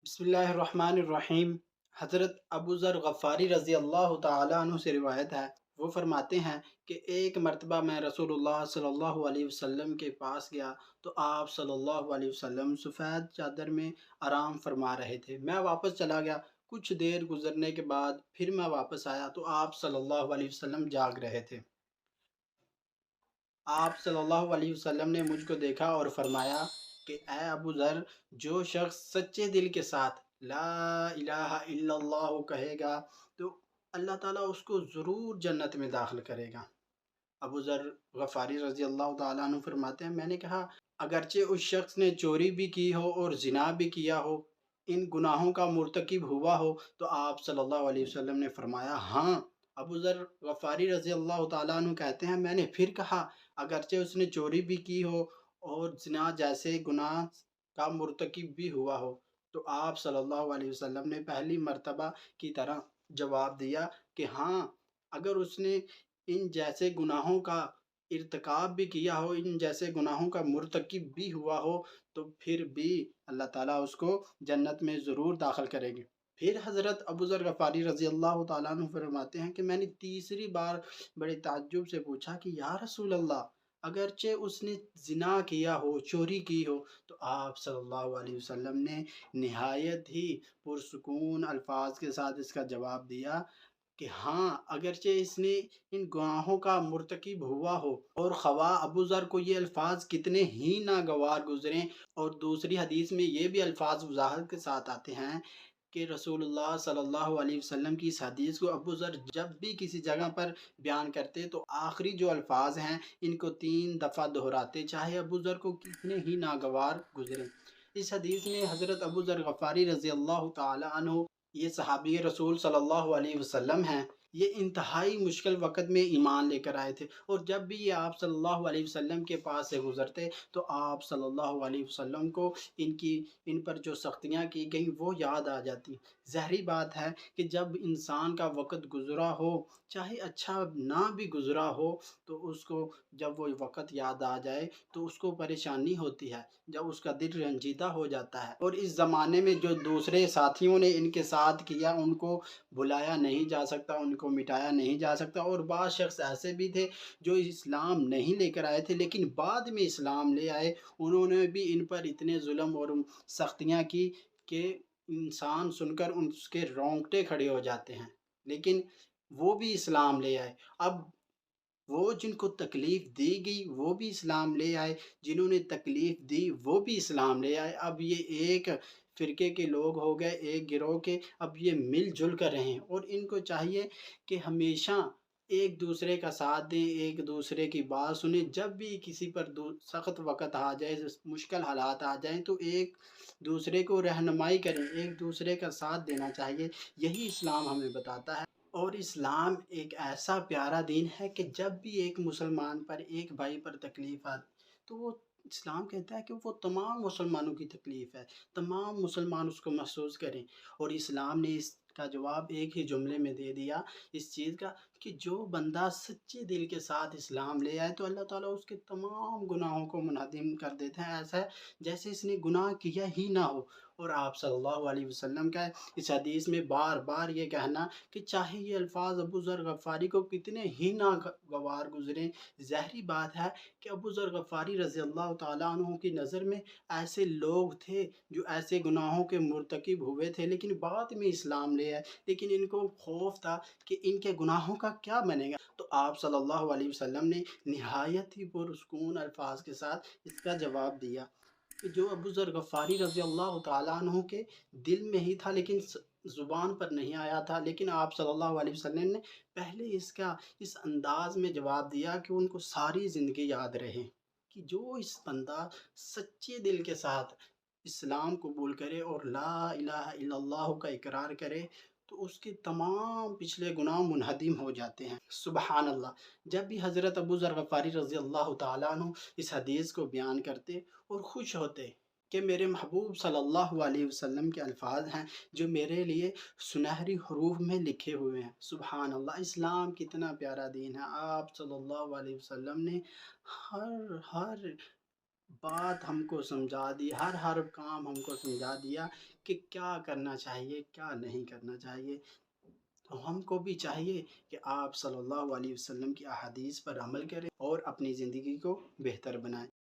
بسم اللہ الرحمن الرحیم۔ حضرت ابو ذر غفاری رضی اللہ تعالیٰ عنہ سے روایت ہے، وہ فرماتے ہیں کہ ایک مرتبہ میں رسول اللہ صلی اللہ علیہ وسلم کے پاس گیا تو آپ صلی اللہ علیہ وسلم سفید چادر میں آرام فرما رہے تھے۔ میں واپس چلا گیا، کچھ دیر گزرنے کے بعد پھر میں واپس آیا تو آپ صلی اللہ علیہ وسلم جاگ رہے تھے۔ آپ صلی اللہ علیہ وسلم نے مجھ کو دیکھا اور فرمایا کہ اے ابو ذر، جو شخص سچے دل کے ساتھ لا الہ الا اللہ کہے گا تو اللہ تعالیٰ اس کو ضرور جنت میں داخل کرے گا۔ ابو ذر غفاری رضی اللہ تعالیٰ عنہ فرماتے ہیں، میں نے کہا اگرچہ اس شخص نے چوری بھی کی ہو اور زنا بھی کیا ہو، ان گناہوں کا مرتکب ہوا ہو، تو آپ صلی اللہ علیہ وسلم نے فرمایا ہاں۔ ابو ذر غفاری رضی اللہ تعالیٰ عنہ کہتے ہیں، میں نے پھر کہا اگرچہ اس نے چوری بھی کی ہو اور زنا جیسے گناہ کا مرتکب بھی ہوا ہو، تو آپ صلی اللہ علیہ وسلم نے پہلی مرتبہ کی طرح جواب دیا کہ ہاں، اگر اس نے ان جیسے گناہوں کا ارتکاب بھی کیا ہو، ان جیسے گناہوں کا مرتکب بھی ہوا ہو، تو پھر بھی اللہ تعالیٰ اس کو جنت میں ضرور داخل کریں گے۔ پھر حضرت ابو ذر غفاری رضی اللہ تعالیٰ عنہ فرماتے ہیں کہ میں نے تیسری بار بڑے تعجب سے پوچھا کہ یا رسول اللہ، اگرچہ اس نے زنا کیا ہو، چوری کی ہو، تو آپ صلی اللہ علیہ وسلم نے نہایت ہی پرسکون الفاظ کے ساتھ اس کا جواب دیا کہ ہاں، اگرچہ اس نے ان گناہوں کا مرتکب ہوا ہو اور خواہ ابو ذر کو یہ الفاظ کتنے ہی ناگوار گزریں، اور دوسری حدیث میں یہ بھی الفاظ وضاحت کے ساتھ آتے ہیں کہ رسول اللہ صلی اللہ علیہ وسلم کی اس حدیث کو ابو ذر جب بھی کسی جگہ پر بیان کرتے تو آخری جو الفاظ ہیں ان کو 3 دفعہ دہراتے، چاہے ابو ذر کو کتنے ہی ناگوار گزریں۔ اس حدیث میں حضرت ابو ذر غفاری رضی اللہ تعالی عنہ، یہ صحابی رسول صلی اللہ علیہ وسلم ہیں، یہ انتہائی مشکل وقت میں ایمان لے کر آئے تھے، اور جب بھی یہ آپ صلی اللہ علیہ وسلم کے پاس سے گزرتے تو آپ صلی اللہ علیہ وسلم کو ان پر جو سختیاں کی گئیں وہ یاد آ جاتی۔ ظاہری بات ہے کہ جب انسان کا وقت گزرا ہو، چاہے اچھا نہ بھی گزرا ہو، تو اس کو جب وہ وقت یاد آ جائے تو اس کو پریشانی ہوتی ہے، جب اس کا دل رنجیدہ ہو جاتا ہے۔ اور اس زمانے میں جو دوسرے ساتھیوں نے ان کے ساتھ کیا، ان کو بلایا نہیں جا سکتا، ان کو مٹایا نہیں جا سکتا، اور بعض شخص ایسے بھی تھے جو اسلام نہیں لے کر آئے تھے لیکن بعد میں اسلام لے آئے، انہوں نے بھی ان پر اتنے ظلم اور سختیاں کی کہ انسان سن کر اس کے رونگٹے کھڑے ہو جاتے ہیں، لیکن وہ بھی اسلام لے آئے۔ اب وہ جن کو تکلیف دی گئی وہ بھی اسلام لے آئے، جنہوں نے تکلیف دی وہ بھی اسلام لے آئے۔ اب یہ ایک فرقے کے لوگ ہو گئے، ایک گروہ کے، اب یہ مل جل کر رہے ہیں، اور ان کو چاہیے کہ ہمیشہ ایک دوسرے کا ساتھ دیں، ایک دوسرے کی بات سنیں۔ جب بھی کسی پر سخت وقت آ جائے، مشکل حالات آ جائیں، تو ایک دوسرے کو رہنمائی کریں، ایک دوسرے کا ساتھ دینا چاہیے، یہی اسلام ہمیں بتاتا ہے۔ اور اسلام ایک ایسا پیارا دین ہے کہ جب بھی ایک مسلمان پر، ایک بھائی پر تکلیف آتی تو وہ اسلام کہتا ہے کہ وہ تمام مسلمانوں کی تکلیف ہے، تمام مسلمان اس کو محسوس کریں۔ اور اسلام نے اس کا جواب ایک ہی جملے میں دے دیا اس چیز کا کہ جو بندہ سچے دل کے ساتھ اسلام لے آئے تو اللہ تعالیٰ اس کے تمام گناہوں کو منہدم کر دیتے ہیں، ایسا ہے جیسے اس نے گناہ کیا ہی نہ ہو۔ اور آپ صلی اللہ علیہ وسلم کا اس حدیث میں بار بار یہ کہنا کہ چاہے یہ الفاظ ابو ذر غفاری کو کتنے ہی ناگوار گزریں، ظاہری بات ہے کہ ابو ذر غفاری رضی اللہ تعالیٰ عنہ کی نظر میں ایسے لوگ تھے جو ایسے گناہوں کے مرتکب ہوئے تھے لیکن بعد میں اسلام لے آئے، لیکن ان کو خوف تھا کہ ان کے گناہوں کا کیا بنے گا، تو آپ صلی اللہ علیہ وسلم نے نہایت ہی پرسکون الفاظ کے ساتھ اس کا جواب دیا کہ جو ابو ذر غفاری رضی اللہ تعالیٰ عنہ کے دل میں ہی تھا لیکن زبان پر نہیں آیا تھا، لیکن آپ صلی اللہ علیہ وسلم نے پہلے اس انداز میں جواب دیا کہ ان کو ساری زندگی یاد رہے کہ جو اس بندہ سچے دل کے ساتھ اسلام قبول کرے اور لا الہ الا اللہ کا اقرار کرے تو اس کے تمام پچھلے گناہ منہدم ہو جاتے ہیں۔ سبحان اللہ۔ جب بھی حضرت ابو ذر غفاری رضی اللہ تعالیٰ عنہ اس حدیث کو بیان کرتے اور خوش ہوتے کہ میرے محبوب صلی اللہ علیہ وسلم کے الفاظ ہیں جو میرے لیے سنہری حروف میں لکھے ہوئے ہیں۔ سبحان اللہ، اسلام کتنا پیارا دین ہے۔ آپ صلی اللہ علیہ وسلم نے ہر بات ہم کو سمجھا دی، ہر کام ہم کو سمجھا دیا کہ کیا کرنا چاہیے کیا نہیں کرنا چاہیے۔ تو ہم کو بھی چاہیے کہ آپ صلی اللہ علیہ وسلم کی احادیث پر عمل کریں اور اپنی زندگی کو بہتر بنائیں۔